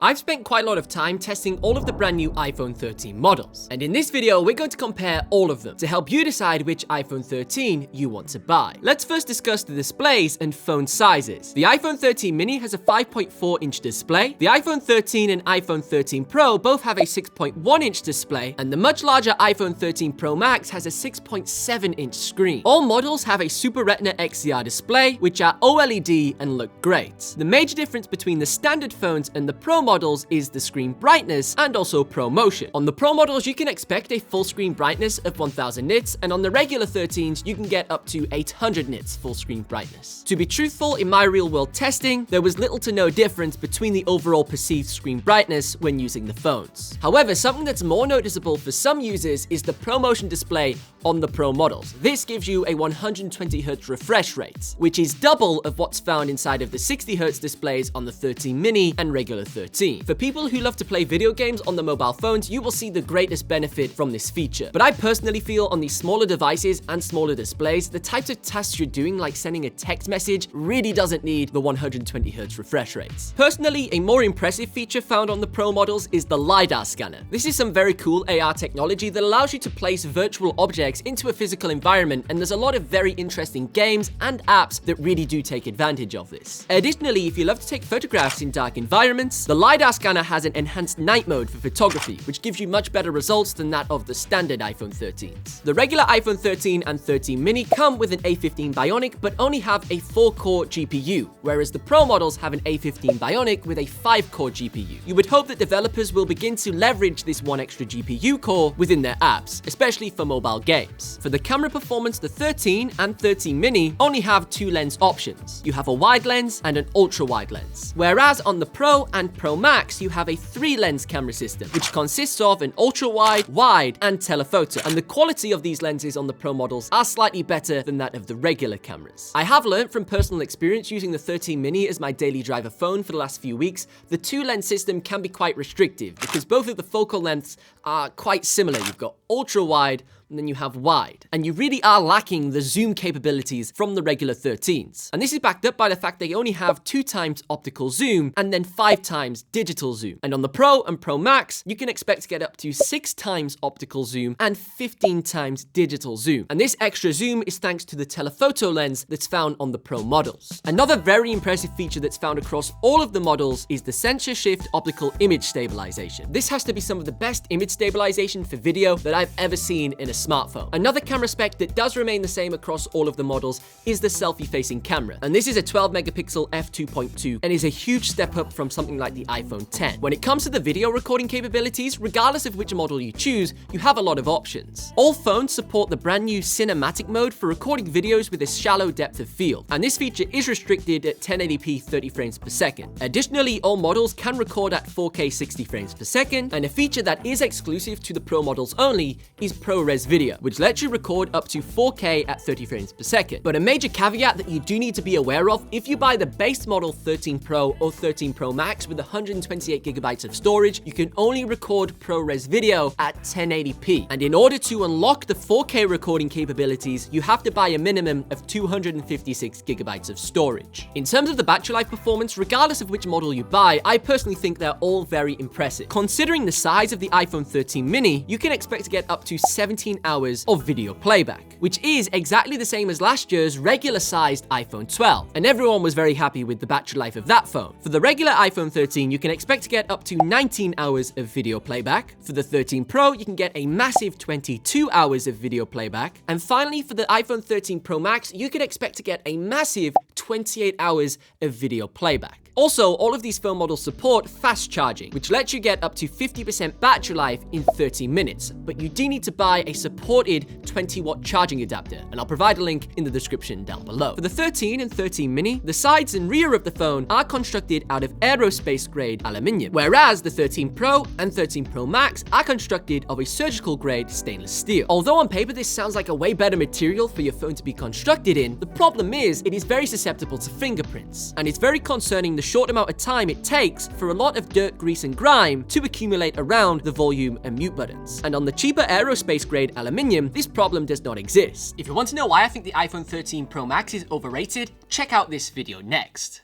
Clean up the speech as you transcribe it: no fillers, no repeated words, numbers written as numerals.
I've spent quite a lot of time testing all of the brand new iPhone 13 models, and in this video we're going to compare all of them to help you decide which iPhone 13 you want to buy. Let's first discuss the displays and phone sizes. The iPhone 13 mini has a 5.4-inch display, the iPhone 13 and iPhone 13 Pro both have a 6.1-inch display, and the much larger iPhone 13 Pro Max has a 6.7-inch screen. All models have a Super Retina XDR display, which are OLED and look great. The major difference between the standard phones and the Pro models is the screen brightness and also ProMotion. On the Pro models, you can expect a full screen brightness of 1000 nits, and on the regular 13s, you can get up to 800 nits full screen brightness. To be truthful, in my real world testing, there was little to no difference between the overall perceived screen brightness when using the phones. However, something that's more noticeable for some users is the ProMotion display on the Pro models. This gives you a 120Hz refresh rate, which is double of what's found inside of the 60Hz displays on the 13 mini and regular 13. For people who love to play video games on the mobile phones, you will see the greatest benefit from this feature. But I personally feel on these smaller devices and smaller displays, the types of tasks you're doing, like sending a text message, really doesn't need the 120Hz refresh rates. Personally, a more impressive feature found on the Pro models is the LIDAR scanner. This is some very cool AR technology that allows you to place virtual objects into a physical environment, and there's a lot of very interesting games and apps that really do take advantage of this. Additionally, if you love to take photographs in dark environments, the LIDAR scanner has an enhanced night mode for photography, which gives you much better results than that of the standard iPhone 13s. The regular iPhone 13 and 13 mini come with an A15 Bionic, but only have a 4-core GPU, whereas the Pro models have an A15 Bionic with a 5-core GPU. You would hope that developers will begin to leverage this one extra GPU core within their apps, especially for mobile games. For the camera performance, the 13 and 13 mini only have 2 lens options. You have a wide lens and an ultra-wide lens, whereas on the Pro and Pro Max, you have a 3-lens camera system, which consists of an ultra-wide, wide, and telephoto, and the quality of these lenses on the Pro models are slightly better than that of the regular cameras. I have learned from personal experience using the 13 mini as my daily driver phone for the last few weeks, the 2-lens system can be quite restrictive because both of the focal lengths are quite similar. You've got ultra-wide, and then you have wide. And you really are lacking the zoom capabilities from the regular 13s. And this is backed up by the fact they only have 2 times optical zoom and then 5 times digital zoom. And on the Pro and Pro Max, you can expect to get up to 6 times optical zoom and 15 times digital zoom. And this extra zoom is thanks to the telephoto lens that's found on the Pro models. Another very impressive feature that's found across all of the models is the sensor shift optical image stabilization. This has to be some of the best image stabilization for video that I've ever seen in a smartphone. Another camera spec that does remain the same across all of the models is the selfie-facing camera, and this is a 12-megapixel f2.2 and is a huge step up from something like the iPhone 10. When it comes to the video recording capabilities, regardless of which model you choose, you have a lot of options. All phones support the brand new cinematic mode for recording videos with a shallow depth of field, and this feature is restricted at 1080p 30 frames per second. Additionally, all models can record at 4K 60 frames per second, and a feature that is exclusive to the Pro models only is ProRes video, which lets you record up to 4K at 30 frames per second. But a major caveat that you do need to be aware of, if you buy the base model 13 Pro or 13 Pro Max with 128GB of storage, you can only record ProRes video at 1080p. And in order to unlock the 4K recording capabilities, you have to buy a minimum of 256GB of storage. In terms of the battery life performance, regardless of which model you buy, I personally think they're all very impressive. Considering the size of the iPhone 13 mini, you can expect to get up to 17 hours of video playback, which is exactly the same as last year's regular-sized iPhone 12, and everyone was very happy with the battery life of that phone. For the regular iPhone 13, you can expect to get up to 19 hours of video playback. For the 13 Pro, you can get a massive 22 hours of video playback. And finally, for the iPhone 13 Pro Max, you can expect to get a massive 28 hours of video playback. Also, all of these phone models support fast charging, which lets you get up to 50% battery life in 30 minutes, but you do need to buy a supported 20-watt charging adapter, and I'll provide a link in the description down below. For the 13 and 13 mini, the sides and rear of the phone are constructed out of aerospace-grade aluminium, whereas the 13 Pro and 13 Pro Max are constructed of a surgical-grade stainless steel. Although on paper this sounds like a way better material for your phone to be constructed in, the problem is it is very susceptible to fingerprints, and it's very concerning the short amount of time it takes for a lot of dirt, grease, and grime to accumulate around the volume and mute buttons. And on the cheaper aerospace-grade aluminium, this problem does not exist. If you want to know why I think the iPhone 13 Pro Max is overrated, check out this video next.